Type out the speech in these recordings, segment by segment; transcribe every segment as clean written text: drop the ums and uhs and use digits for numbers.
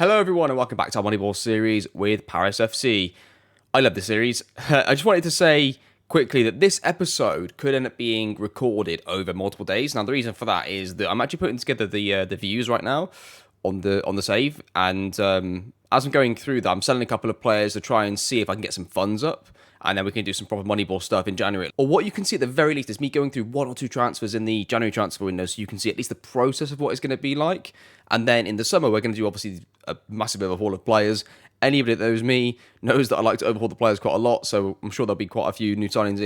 Hello everyone and welcome back to our Moneyball series with Paris FC. I love this series. I just wanted to say quickly that this episode could end up being recorded over multiple days. Now the reason for that is that I'm actually putting together the views right now on the save, and as I'm going through that, I'm selling a couple of players to try and see if I can get some funds up, and then we can do some proper Moneyball stuff in January. Or what you can see at the very least is me going through one or two transfers in the January transfer window, so you can see at least the process of what it's going to be like. And then in the summer, we're going to do obviously a massive overhaul of players. Anybody that knows me knows that I like to overhaul the players quite a lot, so I'm sure there'll be quite a few new signings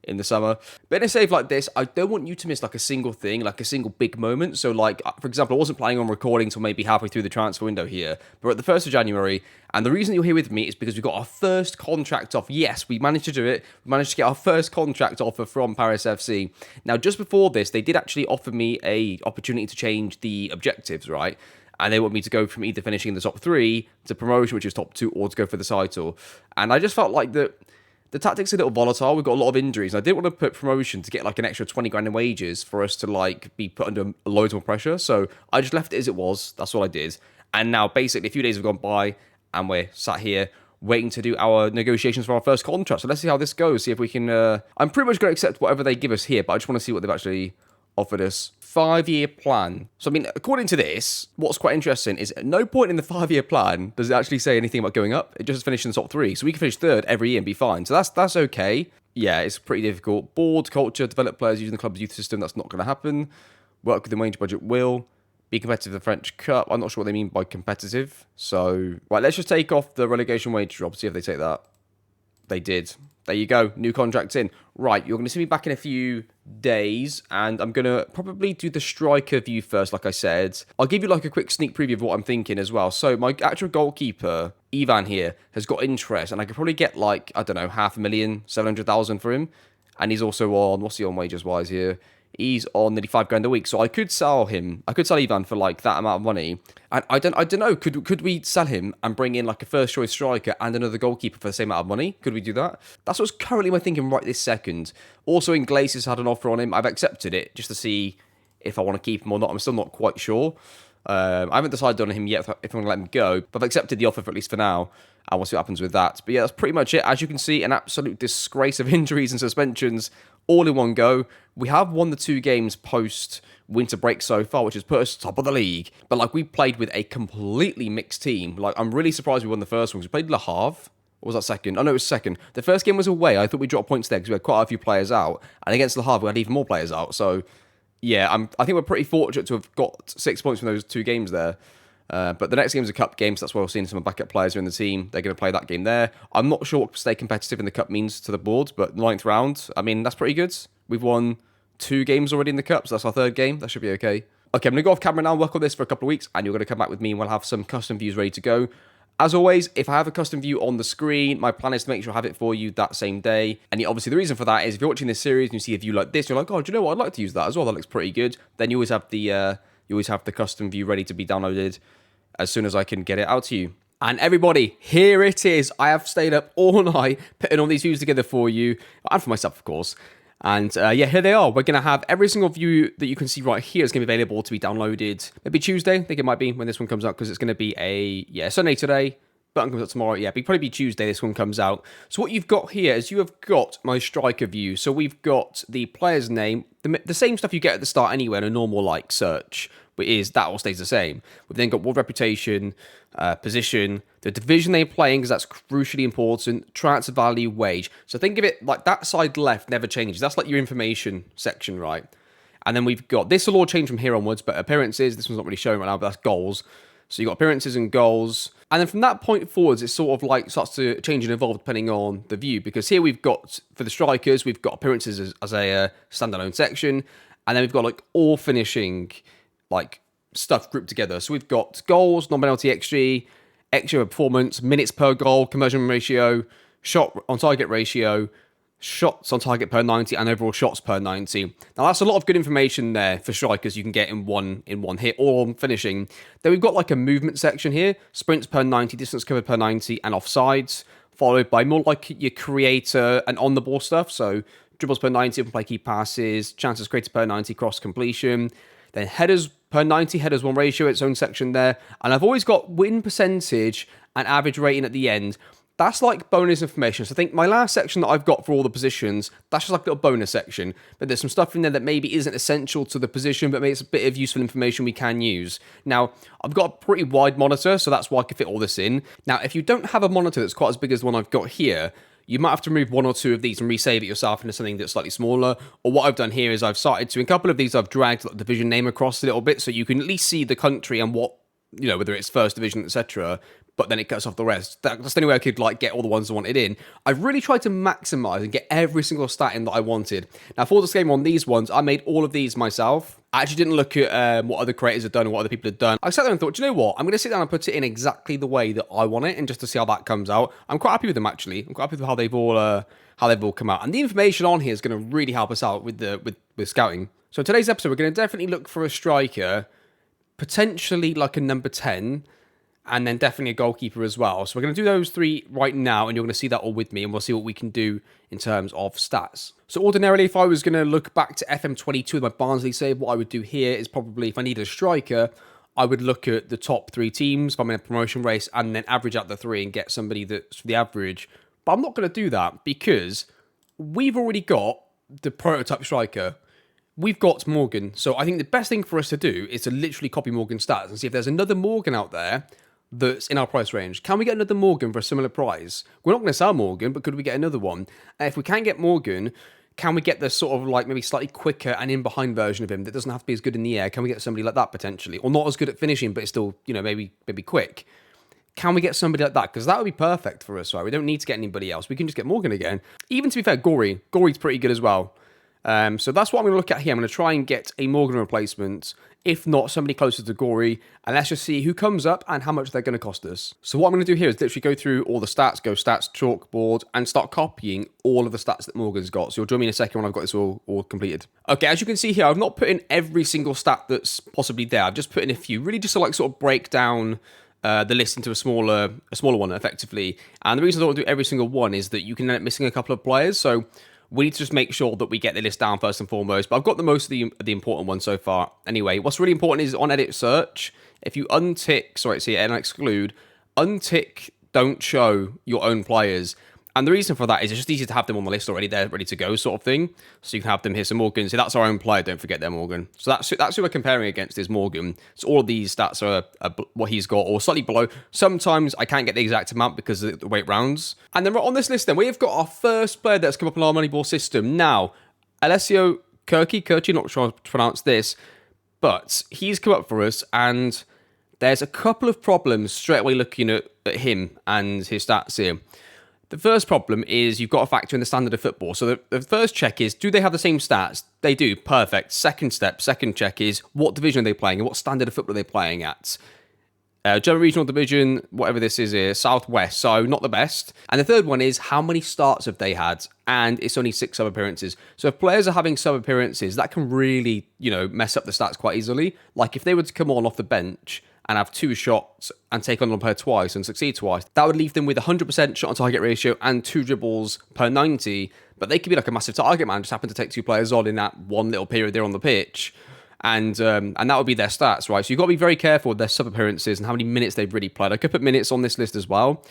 in the summer. But in a save like this, I don't want you to miss like a single thing, like a single big moment. So like, for example, I wasn't planning on recording until maybe halfway through the transfer window here, but at the 1st of January, and the reason you're here with me is because we got our first contract off. Yes, we managed to do it. We managed to get our first contract offer from Paris FC. Now, just before this, they did actually offer me a opportunity to change the objectives, right? And they want me to go from either finishing in the top 3 to promotion, which is top 2, or to go for the title. And I just felt like the tactics are a little volatile. We've got a lot of injuries. And I didn't want to put promotion to get like an extra 20 grand in wages for us to like be put under loads more pressure. So I just left it as it was. That's all I did. And now basically a few days have gone by and we're sat here waiting to do our negotiations for our first contract. So let's see how this goes. See if we can... I'm pretty much going to accept whatever they give us here, but I just want to see what they've actually offered us. 5-year plan. So, I mean, according to this, what's quite interesting is at no point in the 5-year plan does it actually say anything about going up. It just finishes in the top 3. So we can finish 3rd every year and be fine. So that's okay. Yeah, it's pretty difficult. Board, culture, develop players using the club's youth system. That's not going to happen. Work with the wage budget will. Be competitive in the French Cup. I'm not sure what they mean by competitive. So, right, let's just take off the relegation wage drop. See if they take that. They did. There you go. New contract in. Right, you're going to see me back in a few days, and I'm going to probably do the striker view first, like I said. I'll give you like a quick sneak preview of what I'm thinking as well. So my actual goalkeeper, Ivan here, has got interest, and I could probably get like, I don't know, 500,000, 700,000 for him. And he's also on, what's he on wages-wise here? He's on nearly 5 grand a week, so I could sell him. I could sell Ivan for like that amount of money. And I don't know. Could we sell him and bring in like a first choice striker and another goalkeeper for the same amount of money? Could we do that? That's what's currently my thinking right this second. Also, Iglesias had an offer on him. I've accepted it just to see if I want to keep him or not. I'm still not quite sure. I haven't decided on him yet if I'm going to let him go, but I've accepted the offer for at least for now, and we'll see what happens with that. But yeah, that's pretty much it. As you can see, an absolute disgrace of injuries and suspensions all in one go. We have won the 2 games post winter break so far, which has put us top of the league. But like, we played with a completely mixed team. Like, I'm really surprised we won the first one because we played Le Havre. Or was that second? Oh no, it was second. The first game was away. I thought we dropped points there because we had quite a few players out, and against Le Havre we had even more players out. So yeah, I think we're pretty fortunate to have got 6 points from those 2 games there. But the next game is a cup game, so that's why we're seeing some backup players in the team. They're going to play that game there. I'm not sure what stay competitive in the cup means to the board, but 9th round, I mean, that's pretty good. We've won 2 games already in the cup, so that's our 3rd game. That should be okay. Okay, I'm going to go off camera now, work on this for a couple of weeks, and you're going to come back with me and we'll have some custom views ready to go. As always, if I have a custom view on the screen, my plan is to make sure I have it for you that same day. And obviously the reason for that is if you're watching this series and you see a view like this, you're like, oh, do you know what? I'd like to use that as well. That looks pretty good. Then you always have the custom view ready to be downloaded as soon as I can get it out to you. And everybody, here it is. I have stayed up all night putting all these views together for you, and for myself, of course. And yeah, here they are. We're going to have every single view that you can see right here is going to be available to be downloaded maybe Tuesday. I think it might be when this one comes out, because it's going to be Sunday today. Button comes out tomorrow. Yeah, it'll probably be Tuesday this one comes out. So what you've got here is you have got my striker view. So we've got the player's name, the same stuff you get at the start anyway in a normal like search, but that all stays the same. We've then got world reputation, position, the division they're playing, because that's crucially important, transfer value, wage. So think of it like that side left never changes. That's like your information section, right? And then we've got, this will all change from here onwards, but appearances, this one's not really showing right now, but that's goals. So you've got appearances and goals. And then from that point forwards, it sort of like starts to change and evolve depending on the view. Because here we've got, for the strikers, we've got appearances as a standalone section. And then we've got like all finishing like stuff grouped together. So we've got goals, non-penalty XG, XG performance, minutes per goal, conversion ratio, shot on target ratio, shots on target per 90, and overall shots per 90. Now that's a lot of good information there for strikers you can get in one hit, all on finishing. Then we've got like a movement section here, sprints per 90, distance covered per 90, and offsides, followed by more like your creator and on the ball stuff. So dribbles per 90, open play key passes, chances created per 90, cross completion. Then headers per 90, headers 1 ratio, its own section there. And I've always got win percentage and average rating at the end. That's like bonus information. So I think my last section that I've got for all the positions, that's just like a little bonus section. But there's some stuff in there that maybe isn't essential to the position, but maybe it's a bit of useful information we can use. Now, I've got a pretty wide monitor, so that's why I can fit all this in. Now, if you don't have a monitor that's quite as big as the one I've got here, you might have to remove 1 or 2 of these and resave it yourself into something that's slightly smaller. Or what I've done here is I've started to, in a couple of these, I've dragged the division name across a little bit so you can at least see the country and what, whether it's first division, etc., but then it cuts off the rest. That's the only way I could get all the ones I wanted in. I've really tried to maximize and get every single stat in that I wanted. Now, for disclaimer on these ones, I made all of these myself. I actually didn't look at what other creators have done and what other people have done. I sat there and thought, do you know what? I'm going to sit down and put it in exactly the way that I want it, and just to see how that comes out. I'm quite happy with them, actually. I'm quite happy with how they've all come out. And the information on here is going to really help us out with scouting. So today's episode, we're going to definitely look for a striker, potentially like a number 10, and then definitely a goalkeeper as well. So we're going to do those 3 right now, and you're going to see that all with me, and we'll see what we can do in terms of stats. So ordinarily, if I was going to look back to FM23 with my Barnsley save, what I would do here is probably, if I needed a striker, I would look at the top 3 teams if I'm in a promotion race, and then average out the 3 and get somebody that's for the average. But I'm not going to do that because we've already got the prototype striker. We've got Morgan. So I think the best thing for us to do is to literally copy Morgan's stats and see if there's another Morgan out there that's in our price range. Can we get another Morgan for a similar price? We're not going to sell Morgan, but could we get another one? And if we can get Morgan, can we get the sort of maybe slightly quicker and in behind version of him that doesn't have to be as good in the air? Can we get somebody like that potentially? Or not as good at finishing, but it's still, maybe quick. Can we get somebody like that? Because that would be perfect for us, right? We don't need to get anybody else. We can just get Morgan again. Even to be fair, Gory's pretty good as well. So that's what I'm going to look at here. I'm going to try and get a Morgan replacement. If not, somebody closer to Gory. And let's just see who comes up and how much they're going to cost us. So what I'm going to do here is literally go through all the stats, go stats, chalkboard, and start copying all of the stats that Morgan's got. So you'll join me in a second when I've got this all completed. Okay, as you can see here, I've not put in every single stat that's possibly there. I've just put in a few, really just to sort of break down the list into a smaller one, effectively. And the reason I don't do every single one is that you can end up missing a couple of players. So we need to just make sure that we get the list down first and foremost. But I've got the most of the important ones so far. Anyway, what's really important is on edit search, if you and exclude, untick don't show your own players. And the reason for that is it's just easier to have them on the list already. They're ready to go sort of thing. So you can have them here. So Morgan, so that's our own player. Don't forget them, Morgan. So that's who we're comparing against is Morgan. So all of these stats are what he's got or slightly below. Sometimes I can't get the exact amount because of the way it rounds. And then right on this list then, we've got our first player that's come up on our Moneyball system. Now, Alessio Kirky, not sure how to pronounce this, but he's come up for us and there's a couple of problems straight away looking at him and his stats here. The first problem is you've got to factor in the standard of football. So the first check is, do they have the same stats? They do. Perfect. Second check is, what division are they playing and what standard of football are they playing at? German Regional Division, whatever this is here, Southwest, so not the best. And the third one is, how many starts have they had? And it's only 6 sub-appearances. So if players are having sub-appearances, that can really, mess up the stats quite easily. Like if they were to come on off the bench and have 2 shots and take on per twice and succeed twice, that would leave them with 100% shot on target ratio and 2 dribbles per 90. But they could be like a massive target man, just happen to take 2 players on in that one little period they're on the pitch. And that would be their stats, right? So you've got to be very careful with their sub-appearances and how many minutes they've really played. I could put minutes on this list as well.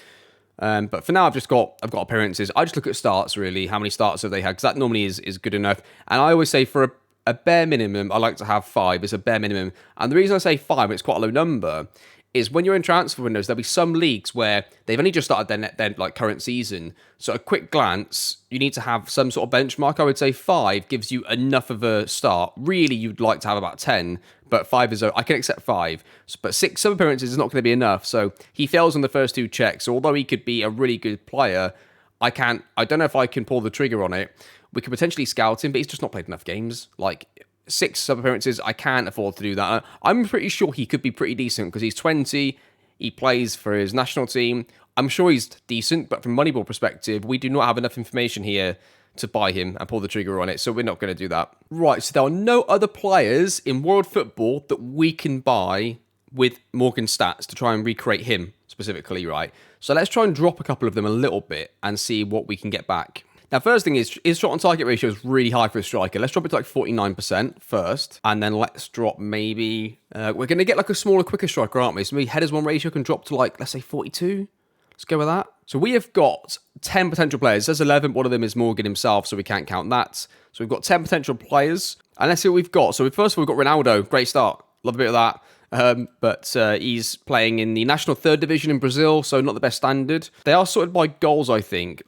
But for now, I've got appearances. I just look at starts, really. How many starts have they had? Because that normally is good enough. And I always say for a bare minimum, I like to have 5. It's a bare minimum. And the reason I say 5, and it's quite a low number, is when you're in transfer windows, there'll be some leagues where they've only just started their current season. So a quick glance, you need to have some sort of benchmark. I would say 5 gives you enough of a start. Really, you'd like to have about 10, but 5 is, I can accept 5. But 6 sub-appearances is not going to be enough. So he fails on the first 2 checks. So although he could be a really good player, I don't know if I can pull the trigger on it. We could potentially scout him, but he's just not played enough games. Like 6 sub-appearances, I can't afford to do that. I'm pretty sure he could be pretty decent because he's 20, he plays for his national team. I'm sure he's decent, but from Moneyball perspective, we do not have enough information here to buy him and pull the trigger on it, so we're not going to do that. Right, so there are no other players in world football that we can buy with Morgan stats to try and recreate him specifically, right? So let's try and drop a couple of them a little bit and see what we can get back. Now, first thing is his shot on target ratio is really high for a striker. Let's drop it to like 49% first. And then let's drop maybe... we're going to get like a smaller, quicker striker, aren't we? So maybe headers one ratio can drop to like, let's say 42. Let's go with that. So we have got 10 potential players. There's 11. One of them is Morgan himself, so we can't count that. So we've got 10 potential players. And let's see what we've got. So first of all, we've got Ronaldo. Great start. Love a bit of that. But he's playing in the National Third Division in Brazil, so not the best standard. They are sorted by goals, I think.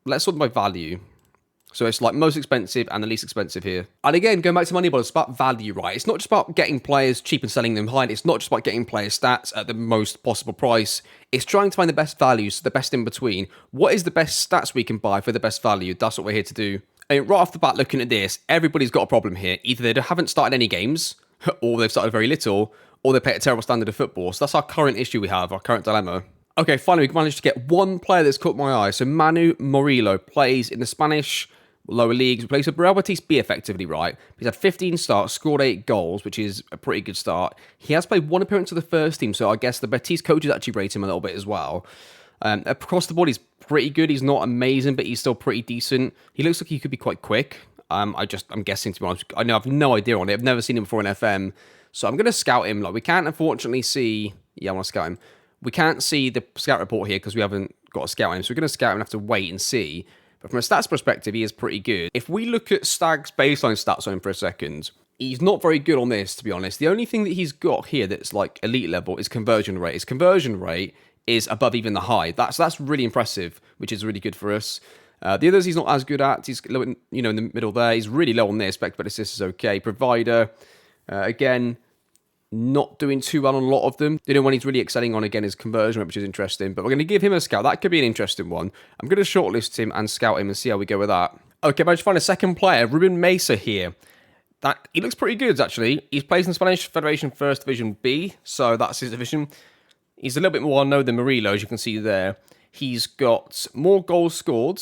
Let's sort them by value. So it's like most expensive and the least expensive here. And again, going back to Moneyball, it's about value, right? It's not just about getting players cheap and selling them high. It's not just about getting player stats at the most possible price. It's trying to find the best values, the best in between. What is the best stats we can buy for the best value? That's what we're here to do. And right off the bat, looking at this, everybody's got a problem here. Either they haven't started any games, or they've started very little, or they play a terrible standard of football. So that's our current issue we have, our current dilemma. Okay, finally, we managed to get one player that's caught my eye. So Manu Murillo plays in the Spanish lower leagues. He plays for Real Betis B effectively, right? He's had 15 starts, scored 8 goals, which is a pretty good start. He has played one appearance with the first team, so I guess the Betis coaches actually rate him a little bit as well. Across the board, he's pretty good. He's not amazing, but he's still pretty decent. He looks like he could be quite quick. I'm guessing, to be honest. I have no idea on it. I've never seen him before in FM, so I'm going to scout him. Like, we can't, unfortunately, see... Yeah, I want to scout him. We can't see the scout report here because we haven't got a scout on him, so we're going to scout him and have to wait and see. But from a stats perspective, he is pretty good. If we look at Stag's baseline stats on him for a second, he's not very good on this, to be honest. The only thing that he's got here that's like elite level is conversion rate. His conversion rate is above even the high. That's really impressive, which is really good for us. The others he's not as good at. He's a little bit, in the middle there. He's really low on this. Expect but assist is okay. Provider, again, not doing too well on a lot of them. The only one he's really excelling on, again, is conversion rate, which is interesting. But we're going to give him a scout. That could be an interesting one. I'm going to shortlist him and scout him and see how we go with that. Okay, but I just find a second player, Ruben Mesa here. He looks pretty good, actually. He's plays in the Spanish Federation First Division B, so that's his division. He's a little bit more well-known than Murillo, as you can see there. He's got more goals scored.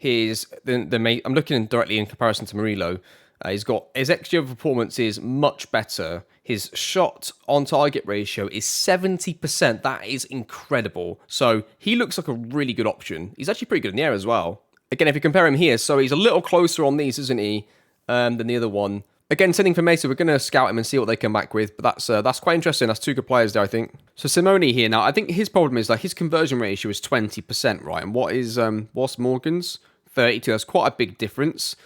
I'm looking directly in comparison to Murillo. He's got his XG of performance is much better. His shot on target ratio is 70%. That is incredible. So he looks like a really good option. He's actually pretty good in the air as well. Again, if you compare him here, so he's a little closer on these, isn't he, than the other one. Again, sending for Mesa, we're going to scout him and see what they come back with. But that's quite interesting. That's two good players there, I think. So Simone here now, I think his problem is like his conversion ratio is 20%, right? And what's Morgan's? 32. That's quite a big difference.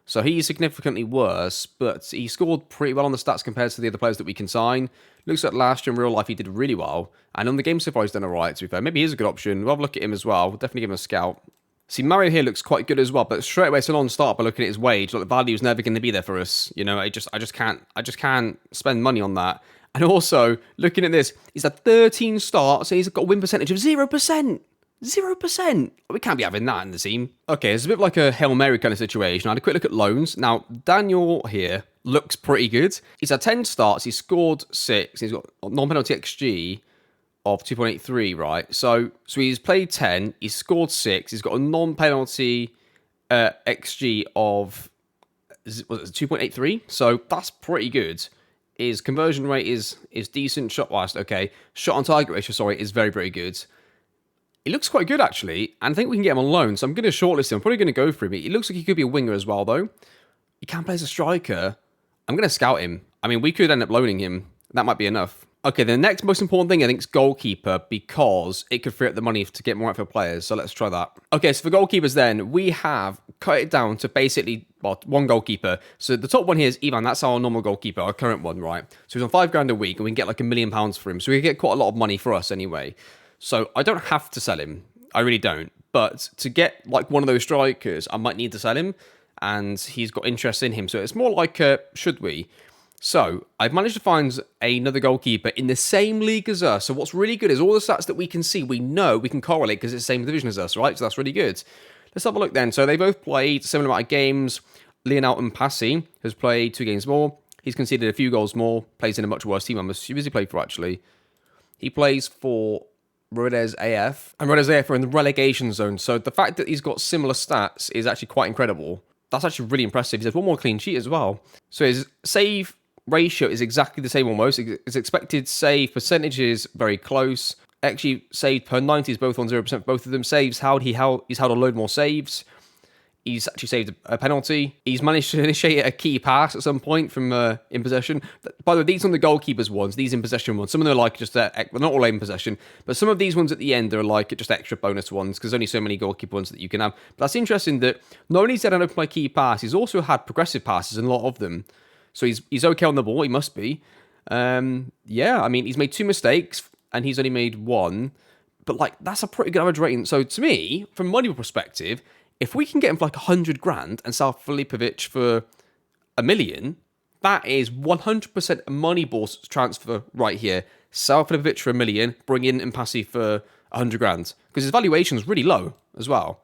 So he's significantly worse, but he scored pretty well on the stats compared to the other players that we can sign. Looks like last year in real life he did really well. And on the game so far he's done alright, to be fair. Maybe he's a good option. We'll have a look at him as well. We'll definitely give him a scout. See, Mario here looks quite good as well, but straight away it's a non-start by looking at his wage. Like, the value is never going to be there for us. I just can't spend money on that. And also, looking at this, he's had 13 starts, so he's got a win percentage of 0%. 0%. We can't be having that in the team. Okay, it's a bit like a Hail Mary kind of situation. I had a quick look at loans. Now, Daniel here looks pretty good. He's had 10 starts. He's scored 6. He's got non-penalty XG of 2.83, right? So he's played 10. He's scored 6. He's got a non-penalty XG of 2.83. So that's pretty good. His conversion rate is decent. Shot on target ratio, is very, very good. He looks quite good, actually, and I think we can get him on loan, so I'm going to shortlist him. I'm probably going to go for him. He looks like he could be a winger as well, though. He can play as a striker. I'm going to scout him. I mean, we could end up loaning him. That might be enough. Okay, the next most important thing, I think, is goalkeeper, because it could free up the money to get more outfield players, so let's try that. Okay, so for goalkeepers then, we have cut it down to basically, one goalkeeper. So the top one here is Ivan. That's our normal goalkeeper, our current one, right? So he's on £5,000 a week, and we can get like £1 million for him, so we can get quite a lot of money for us anyway. So I don't have to sell him. I really don't. But to get like one of those strikers, I might need to sell him. And he's got interest in him. So it's more like, should we? So I've managed to find another goalkeeper in the same league as us. So what's really good is all the stats that we can see, we know we can correlate because it's the same division as us, right? So that's really good. Let's have a look then. So they both played a similar amount of games. Lionel Mpassi has played 2 games more. He's conceded a few goals more. Plays in a much worse team. Who does he play for, actually? He plays for Rodez AF, and Rodez AF are in the relegation zone, so the fact that he's got similar stats is actually quite incredible. That's actually really impressive. He has one more clean sheet as well. So his save ratio is exactly the same almost. His expected save percentage is very close. Actually, saved per 90 is both on 0% for both of them. Saves held, he's held a load more saves. He's actually saved a penalty. He's managed to initiate a key pass at some point from in possession. By the way, these are the goalkeepers ones, these in possession ones. Some of them are like just, well, not all in possession, but some of these ones at the end are like just extra bonus ones because there's only so many goalkeeper ones that you can have. But that's interesting that not only has he had an open play key pass, he's also had progressive passes in a lot of them. So he's okay on the ball, he must be. Yeah, I mean, he's made 2 mistakes and he's only made 1. But like, that's a pretty good average rating. So to me, from a Moneyball perspective, if we can get him for like 100 grand and sell Filipovic for $1 million, that is 100% a Moneyball transfer right here. Sell Filipovic for $1 million, bring in Mpassi for 100 grand because his valuation is really low as well.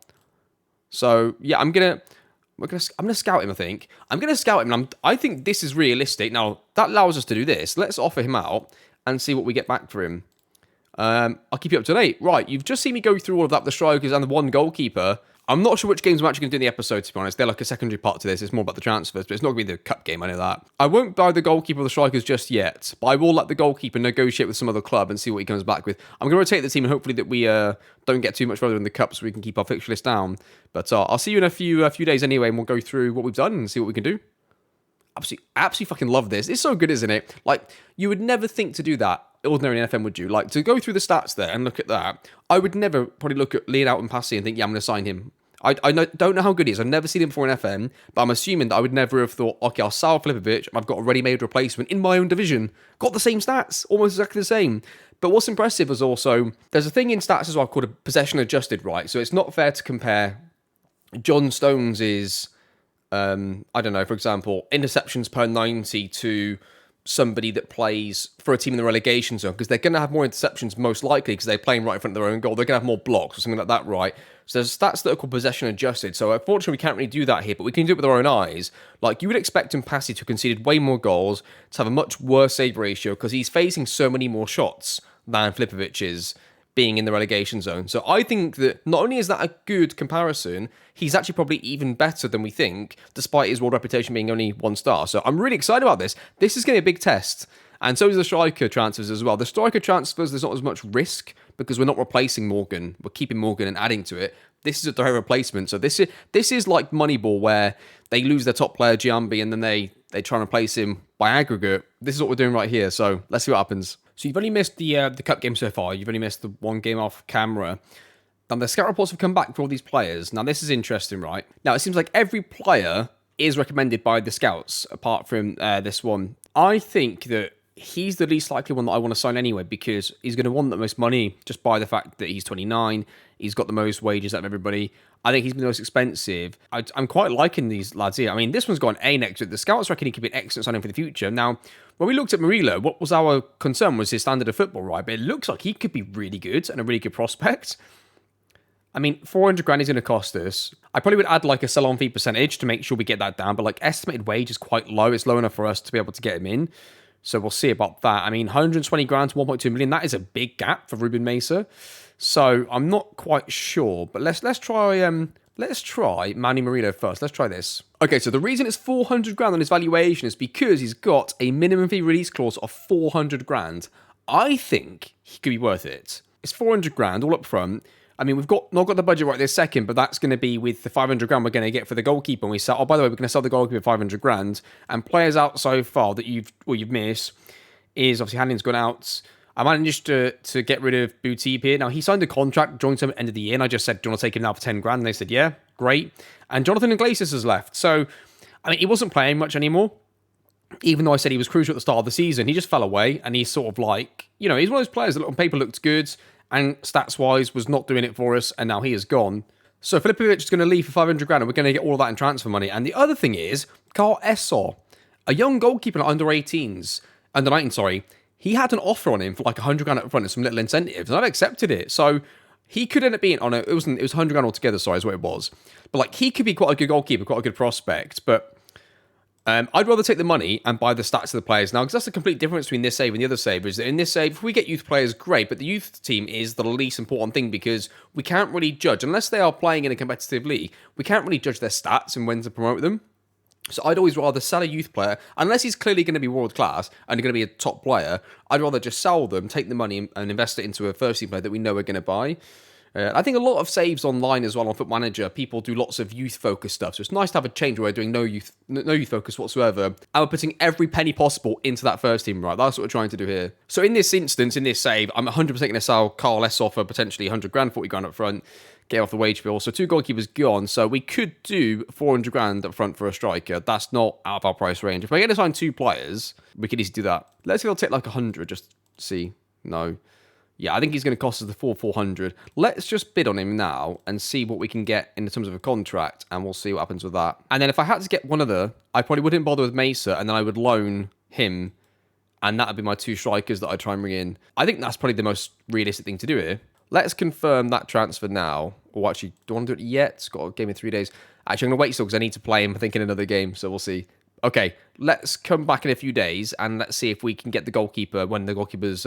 So yeah, I'm gonna scout him. I think I'm gonna scout him. And I think this is realistic. Now that allows us to do this. Let's offer him out and see what we get back for him. I'll keep you up to date. Right, you've just seen me go through all of that, the strikers and the one goalkeeper. I'm not sure which games I'm actually going to do in the episode, to be honest. They're like a secondary part to this. It's more about the transfers, but it's not going to be the cup game, I know that. I won't buy the goalkeeper or the strikers just yet, but I will let the goalkeeper negotiate with some other club and see what he comes back with. I'm going to rotate the team and hopefully that we don't get too much further in the cup so we can keep our fixture list down. But I'll see you in a few days anyway, and we'll go through what we've done and see what we can do. Absolutely fucking love this. It's so good, isn't it? Like, you would never think to do that ordinary in FM, would you? Like, to go through the stats there and look at that, I would never probably look at Leon out and Mpassi and think, yeah, I'm going to sign him. I don't know how good he is. I've never seen him before in FM, but I'm assuming that I would never have thought, okay, I'll sell Filipovic and I've got a ready-made replacement in my own division. Got the same stats, almost exactly the same. But what's impressive is also, there's a thing in stats as well called a possession adjusted, right? So it's not fair to compare John Stones' I don't know, for example, interceptions per 90 to somebody that plays for a team in the relegation zone, because they're going to have more interceptions most likely because they're playing right in front of their own goal. They're going to have more blocks or something like that, right? So there's stats that are called possession adjusted. So unfortunately, we can't really do that here, but we can do it with our own eyes. Like, you would expect Mpassi to have conceded way more goals, to have a much worse save ratio, because he's facing so many more shots than Filipovic is, being in the relegation zone. So I think that not only is that a good comparison, he's actually probably even better than we think, despite his world reputation being only 1 star. So I'm really excited about this. This is going to be a big test. And so is the striker transfers as well. The striker transfers, there's not as much risk because we're not replacing Morgan. We're keeping Morgan and adding to it. This is a direct replacement. So this is like Moneyball, where they lose their top player, Giambi, and then they try and replace him by aggregate. This is what we're doing right here. So let's see what happens. So you've only missed the cup game so far. You've only missed the 1 game off camera. Now, the scout reports have come back for all these players. Now, this is interesting, right? Now, it seems like every player is recommended by the scouts, apart from this one. I think that he's the least likely one that I want to sign anyway, because he's going to want the most money just by the fact that he's 29. He's got the most wages out of everybody. I think he's the most expensive. I'm quite liking these lads here. I mean, this one's got an A next to it. The scouts reckon he could be an excellent signing for the future. Now, when we looked at Murillo, what was our concern was his standard of football, right? But it looks like he could be really good and a really good prospect. I mean, 400 grand is going to cost us. I probably would add like a sell-on fee percentage to make sure we get that down. But like, estimated wage is quite low. It's low enough for us to be able to get him in. So we'll see about that. I mean, 120 grand to 1.2 million, that is a big gap for Ruben Mesa. So I'm not quite sure. But let's try Manny Murillo first. Let's try this. Okay, so the reason it's 400 grand on his valuation is because he's got a minimum fee release clause of 400 grand. I think he could be worth it. It's 400 grand all up front. I mean, we've not got the budget right this second, but that's going to be with the 500 grand we're going to get for the goalkeeper. And we sell, oh, by the way, we're going to sell the goalkeeper 500 grand. And players out so far that you've missed is obviously Hanning's gone out. I managed to get rid of Boutib here. Now, he signed a contract, joined him at the end of the year, and I just said, do you want to take him now for 10 grand? And they said, yeah, great. And Jonathan Iglesias has left. So, I mean, he wasn't playing much anymore. Even though I said he was crucial at the start of the season, he just fell away. And he's sort of like, you know, he's one of those players that on paper looked good and stats-wise was not doing it for us, and now he is gone. So Filipovic is going to leave for 500 grand, and we're going to get all of that in transfer money. And the other thing is, Carl Essor, a young goalkeeper at under 19, sorry, he had an offer on him for like 100 grand up front and some little incentives, and I've accepted it. So he could end up being on it. It was 100 grand altogether, sorry, is what it was. But like, he could be quite a good goalkeeper, quite a good prospect, but I'd rather take the money and buy the stats of the players now, because that's the complete difference between this save and the other save, is that in this save, if we get youth players, great, but the youth team is the least important thing, because we can't really judge, unless they are playing in a competitive league, we can't really judge their stats and when to promote them. So I'd always rather sell a youth player, unless he's clearly going to be world class and going to be a top player. I'd rather just sell them, take the money and invest it into a first team player that we know we're going to buy. I think a lot of saves online as well on Foot Manager, people do lots of youth-focused stuff. So it's nice to have a change where we're doing no youth focus whatsoever. And we're putting every penny possible into that first team, right? That's what we're trying to do here. So in this instance, in this save, I'm 100% going to sell Carl S off for potentially 100 grand, 40 grand up front, get off the wage bill. So 2 goalkeepers gone. So we could do 400 grand up front for a striker. That's not out of our price range. If we're going to sign 2 players, we could easily do that. Let's see if I'll take like 100, just see. No. Yeah, I think he's going to cost us the full 400. Let's just bid on him now and see what we can get in terms of a contract, and we'll see what happens with that. And then if I had to get one other, I probably wouldn't bother with Mesa, and then I would loan him, and that would be my 2 strikers that I'd try and bring in. I think that's probably the most realistic thing to do here. Let's confirm that transfer now. Or actually, do I want to do it yet? It's got a game in 3 days. Actually, I'm going to wait still because I need to play him, I think, in another game, so we'll see. Okay, let's come back in a few days, and let's see if we can get the goalkeeper when the goalkeeper's...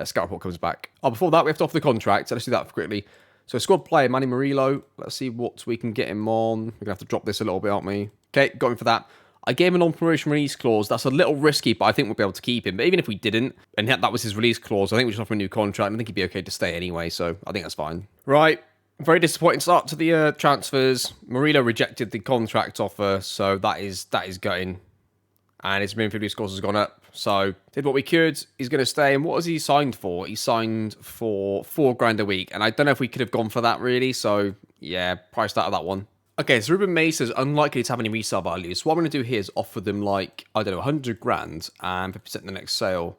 scout report comes back. Oh, before that, we have to offer the contract. So let's do that quickly. So squad player, Manny Murillo. Let's see what we can get him on. We're going to have to drop this a little bit, aren't we? Okay, got him for that. I gave him a non-promotion release clause. That's a little risky, but I think we'll be able to keep him. But even if we didn't, and that was his release clause, I think we should offer a new contract. I think he'd be okay to stay anyway, so I think that's fine. Right. Very disappointing start to the transfers. Murillo rejected the contract offer, so that is gutting. And his minimum release clause has gone up. So, did what we could. He's going to stay. And what was he signed for? He signed for 4 grand a week. And I don't know if we could have gone for that, really. So, yeah, priced out of that one. Okay, so Ruben Mesa is unlikely to have any resale value. So, what I'm going to do here is offer them, like, I don't know, 100 grand and 50% in the next sale.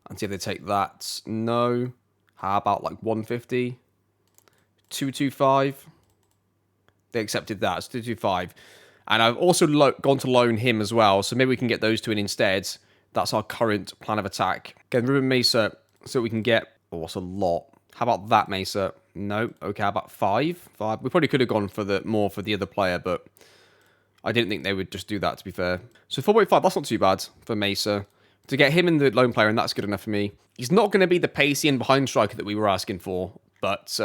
And see if they take that. No. How about, like, 150? 225? They accepted that. So, 225. And I've also gone to loan him as well. So, maybe we can get those 2 in instead. That's our current plan of attack. Again, Ruben Mesa, so we can get... Oh, what's a lot? How about that, Mesa? No. Okay, how about 5? 5. We probably could have gone for more for the other player, but I didn't think they would just do that, to be fair. So 4.5, that's not too bad for Mesa. To get him in the loan player, and that's good enough for me. He's not going to be the pacey and behind striker that we were asking for, but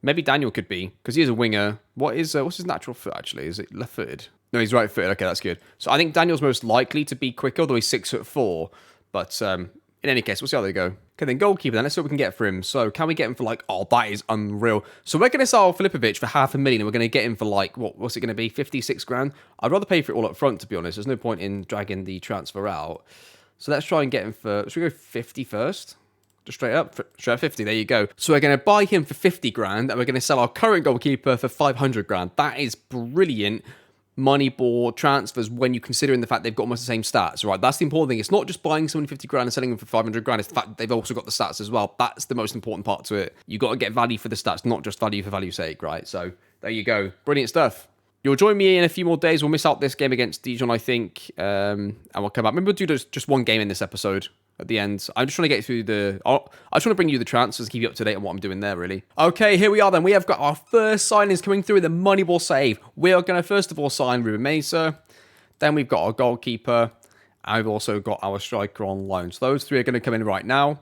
maybe Daniel could be, because he is a winger. What's his natural foot, actually? Is it left-footed? No, he's right-footed. Okay, that's good. So I think Daniel's most likely to be quicker, although he's 6'4". But in any case, we'll see how they go. Okay, then goalkeeper, then let's see what we can get for him. So can we get him for like, oh, that is unreal. So we're going to sell Filipovic for $500,000, and we're going to get him for like, what's it going to be, 56 grand? I'd rather pay for it all up front, to be honest. There's no point in dragging the transfer out. So let's try and get him for, should we go 50 first? Just straight up 50, there you go. So we're going to buy him for 50 grand, and we're going to sell our current goalkeeper for 500 grand. That is brilliant. Moneyball transfers when you consider in the fact they've got almost the same stats, right? That's the important thing. It's not just buying someone 50 grand and selling them for 500 grand. It's the fact that they've also got the stats as well. That's the most important part to it. You got to get value for the stats, not just value for value's sake, right? So there you go. Brilliant stuff. You'll join me in a few more days. We'll miss out this game against Dijon, I think, and we'll come back. Maybe we'll do just one game in this episode at the end. I'm just trying to get through I just want to bring you the transfers, keep you up to date on what I'm doing there, really. Okay, here we are then. We have got our first signings coming through in the Moneyball save. We are going to first of all sign Ruben Mesa. Then we've got our goalkeeper. And we've also got our striker on loan. So those 3 are going to come in right now.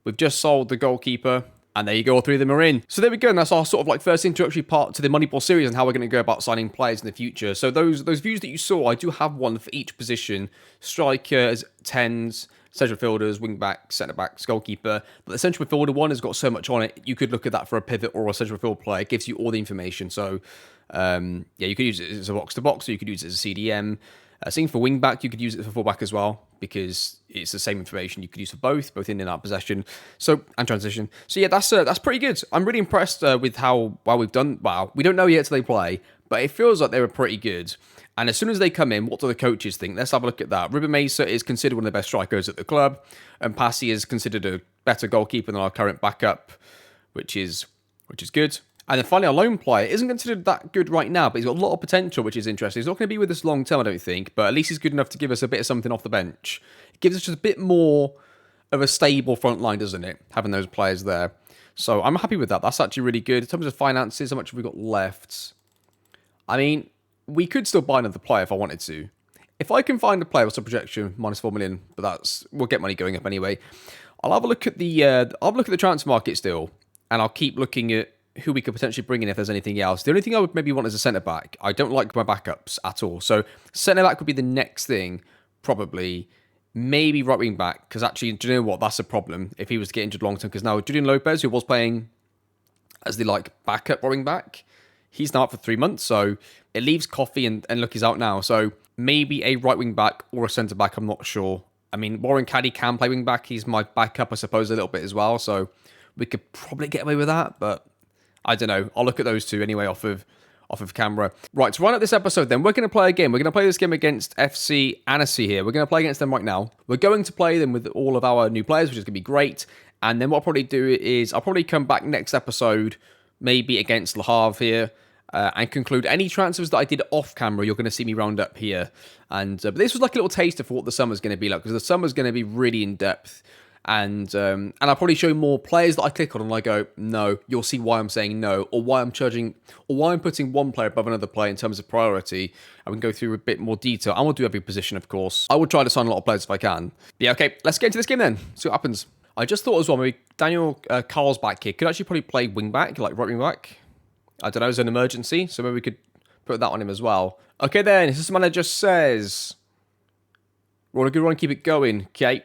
We've just sold the goalkeeper. And there you go, all 3 of them are in. So there we go, and that's our sort of like first introductory part to the Moneyball series and how we're going to go about signing players in the future. So those views that you saw, I do have one for each position. Strikers, 10s, central fielders, wing backs, centre backs, goalkeeper. But the central midfielder one has got so much on it. You could look at that for a pivot or a central midfield player. It gives you all the information. So yeah, you could use it as a box to box, or you could use it as a CDM. Same for wing back, you could use it for full back as well, because it's the same information you could use for both in and out possession, and transition. So yeah, that's pretty good. I'm really impressed with how well we've done. Wow, we don't know yet till they play, but it feels like they were pretty good. And as soon as they come in, what do the coaches think? Let's have a look at that. Ruben Mesa is considered one of the best strikers at the club, and Passy is considered a better goalkeeper than our current backup, which is good. And then finally, our loan player isn't considered that good right now, but he's got a lot of potential, which is interesting. He's not going to be with us long term, I don't think, but at least he's good enough to give us a bit of something off the bench. It gives us just a bit more of a stable front line, doesn't it, having those players there. So I'm happy with that. That's actually really good. In terms of finances, how much have we got left? I mean, we could still buy another player if I wanted to. If I can find a player with some projection, minus 4 million, but we'll get money going up anyway. I'll have a look at the transfer market still, and I'll keep looking at who we could potentially bring in if there's anything else. The only thing I would maybe want is a centre-back. I don't like my backups at all. So centre-back would be the next thing, probably. Maybe right-wing back, because actually, do you know what? That's a problem if he was to get injured long-term, because now Julian Lopez, who was playing as the like backup running back. He's now out for 3 months, so it leaves Coffee and Lucky's out now. So maybe a right wing back or a centre back, I'm not sure. I mean, Warren Caddy can play wing back. He's my backup, I suppose, a little bit as well. So we could probably get away with that, but I don't know. I'll look at those two anyway off of camera. Right, to run up this episode then, we're going to play a game. We're going to play this game against FC Annecy here. We're going to play against them right now. We're going to play them with all of our new players, which is going to be great. And then what I'll probably do is I'll probably come back next episode, maybe against Le Havre here, and conclude any transfers that I did off camera. You're going to see me round up here. And but this was like a little taster for what the summer's going to be like, because the summer's going to be really in depth. And I'll probably show you more players that I click on and I go, no, you'll see why I'm saying no, or why I'm putting one player above another player in terms of priority. And we can go through a bit more detail. I will do every position, of course. I will try to sign a lot of players if I can. Yeah, okay, let's get into this game then. See what happens. I just thought as well, maybe Daniel Carlsbach here could actually probably play wing back, like right wing back. I don't know, as an emergency, so maybe we could put that on him as well. Okay then, this manager says, we want to keep it going, okay.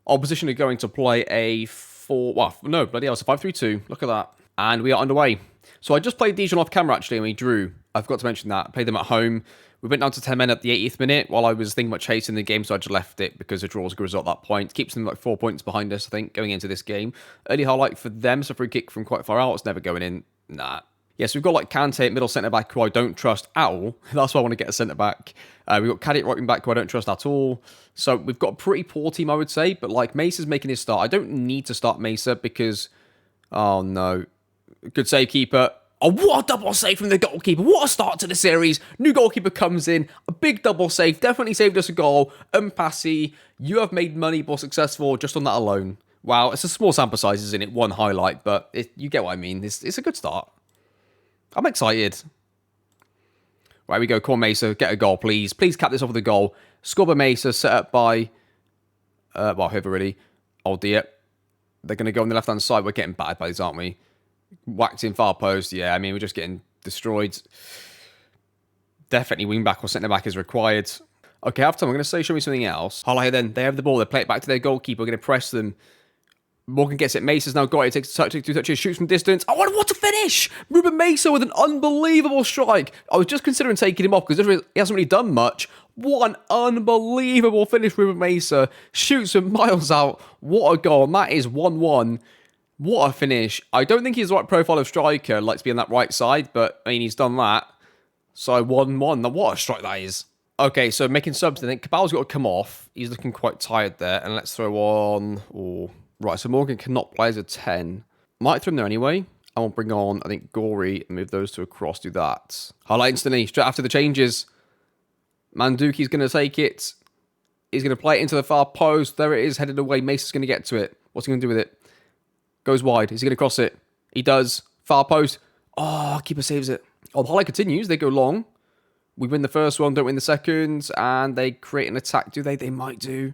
Opposition are going to play a 5-3-2. Look at that. And we are underway. So I just played these off camera, actually, and we drew. I forgot to mention that. I played them at home. We went down to 10 men at the 80th minute while I was thinking about chasing the game, so I just left it because a draw was a good result at that point. Keeps them like 4 points behind us, I think, going into this game. Early highlight for them, so free kick from quite far out. It's never going in. Nah. Yeah, so we've got like Kante, middle centre-back, who I don't trust at all. That's why I want to get a centre-back. We've got Caddy, right wing-back, who I don't trust at all. So we've got a pretty poor team, I would say. But like, Mesa's making his start. I don't need to start Mesa because... Oh, no. Good save, keeper. Oh, what a double save from the goalkeeper. What a start to the series. New goalkeeper comes in. A big double save. Definitely saved us a goal. Passy, you have made Moneyball successful just on that alone. Wow, it's a small sample size, isn't it? One highlight, but you get what I mean. It's a good start. I'm excited. Right, we go. Come on, Mesa. Get a goal, please. Please cap this off with a goal. Score by Mesa. Set up by... whoever really. Oh, dear. They're going to go on the left-hand side. We're getting battered by these, aren't we? Whacked in far post. Yeah, I mean, we're just getting destroyed. Definitely wing-back or centre-back is required. Okay, half time. I'm going to say show me something else. Highlight then. They have the ball. They play it back to their goalkeeper. We're going to press them. Morgan gets it. Mesa's now got it. Takes a touch, takes 2 touches, shoots from distance. Oh, what a finish! Ruben Mesa with an unbelievable strike. I was just considering taking him off because he hasn't really done much. What an unbelievable finish, Ruben Mesa. Shoots from miles out. What a goal. And that is 1-1. What a finish. I don't think he's the right profile of striker, like to be on that right side, but I mean, he's done that. So 1-1. Now, what a strike that is. Okay, so making subs, I think Cabal's got to come off. He's looking quite tired there. And let's throw on... Oh. Right, so Morgan cannot play as a 10. Might throw him there anyway. I will bring on, I think, Gory and move those two across, do that. Highlight instantly, straight after the changes. Manduki's going to take it. He's going to play it into the far post. There it is, headed away. Mesa's going to get to it. What's he going to do with it? Goes wide. Is he going to cross it? He does. Far post. Oh, keeper saves it. Oh, the highlight continues. They go long. We win the first one, don't win the second. And they create an attack, do they? They might do.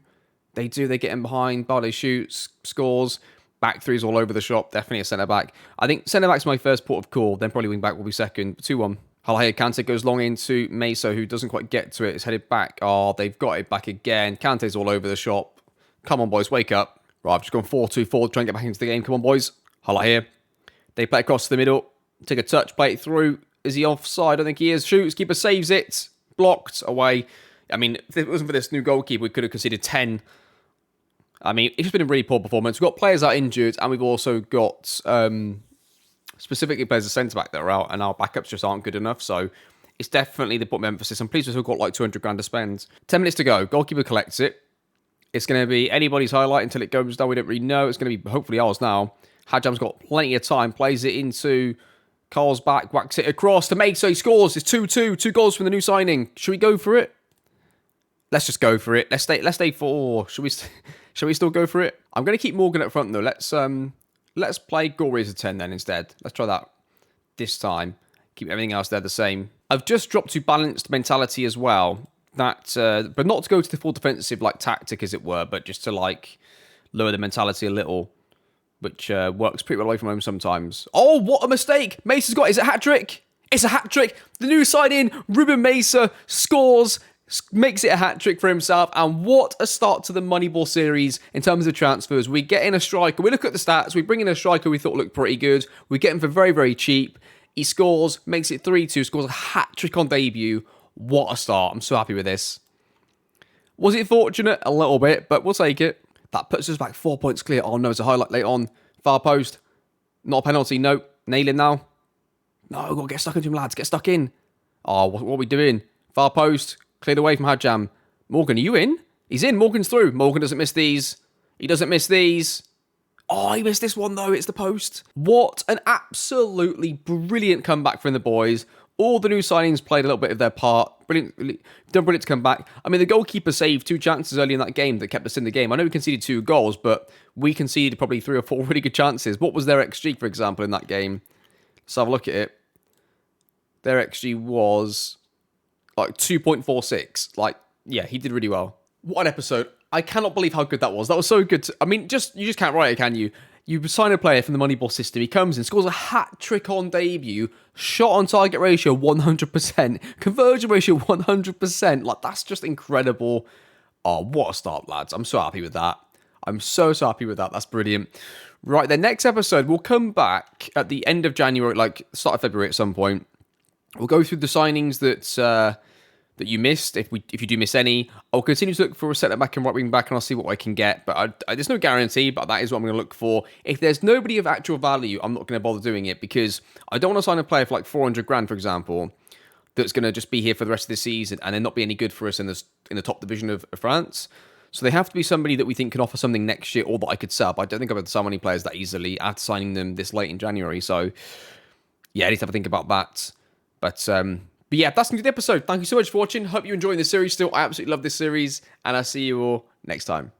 They do. They get in behind. Barley shoots, scores. Back threes all over the shop. Definitely a centre-back. I think centre-back's my first port of call. Then probably wing-back will be second. 2-1. Halahia Kante goes long into Mesa, who doesn't quite get to it. It's headed back. Oh, they've got it back again. Kante's all over the shop. Come on, boys. Wake up. Right, I've just gone 4-2-4. Try and get back into the game. Come on, boys. Halahia. They play across the middle. Take a touch. Play it through. Is he offside? I don't think he is. Shoots. Keeper saves it. Blocked. Away. I mean, if it wasn't for this new goalkeeper, we could have conceded 10. I mean, it's just been a really poor performance. We've got players that are injured, and we've also got specifically players as centre-back that are out, and our backups just aren't good enough. So it's definitely the bottom emphasis. I'm pleased we've still got like 200 grand to spend. 10 minutes to go. Goalkeeper collects it. It's going to be anybody's highlight until it goes down. We don't really know. It's going to be hopefully ours now. Hajam's got plenty of time. Plays it into Carl's back. Whacks it across to Mesa. He scores. It's 2-2. 2 goals from the new signing. Should we go for it? Let's just go for it. Let's stay 4. Shall we still go for it? I'm going to keep Morgan up front, though. Let's play Gory as a 10 then instead. Let's try that this time. Keep everything else there the same. I've just dropped to balanced mentality as well. That, but not to go to the full defensive like tactic, as it were, but just to like lower the mentality a little, which works pretty well away from home sometimes. Oh, what a mistake! Mesa's got. Is it a hat trick? It's a hat trick. The new sign in, Ruben Mesa scores. makes it a hat-trick for himself, and what a start to the Moneyball series in terms of transfers. We get in a striker, we look at the stats, we bring in a striker we thought looked pretty good, we get him for very, very cheap, he scores, makes it 3-2, scores a hat-trick on debut. What a start, I'm so happy with this. Was it fortunate? A little bit, but we'll take it. That puts us back 4 points clear. Oh no, it's a highlight later on. Far post. Not a penalty, no. Nail him now. No, we've got to get stuck into him, lads, get stuck in. Oh, what are we doing? Far post. Cleared away from Hadjam. Morgan, are you in? He's in. Morgan's through. Morgan doesn't miss these. He doesn't miss these. Oh, he missed this one, though. It's the post. What an absolutely brilliant comeback from the boys. All the new signings played a little bit of their part. Brilliant. Done brilliant to come back. I mean, the goalkeeper saved 2 chances early in that game that kept us in the game. I know we conceded 2 goals, but we conceded probably 3 or 4 really good chances. What was their XG, for example, in that game? Let's have a look at it. Their XG was like 2.46. Like, yeah, he did really well. What an episode. I cannot believe how good that was. That was so good. I mean, you just can't write it, can you? You sign a player from the Moneyball system. He comes in, scores a hat-trick on debut, shot on target ratio 100%, conversion ratio 100%. Like, that's just incredible. Oh, what a start, lads. I'm so happy with that. I'm so happy with that. That's brilliant. Right, the next episode, we'll come back at the end of January, like start of February at some point. We'll go through the signings that you missed, if you do miss any. I'll continue to look for a centre back and right wing back, and I'll see what I can get. But there's no guarantee, but that is what I'm going to look for. If there's nobody of actual value, I'm not going to bother doing it, because I don't want to sign a player for like 400 grand, for example, that's going to just be here for the rest of the season and then not be any good for us in the top division of France. So they have to be somebody that we think can offer something next year, or that I could sell. But I don't think I'll be able to sell many players that easily after signing them this late in January. So yeah, I need to have a think about that. But yeah, that's going to be the episode. Thank you so much for watching. Hope you're enjoying the series still. I absolutely love this series, and I'll see you all next time.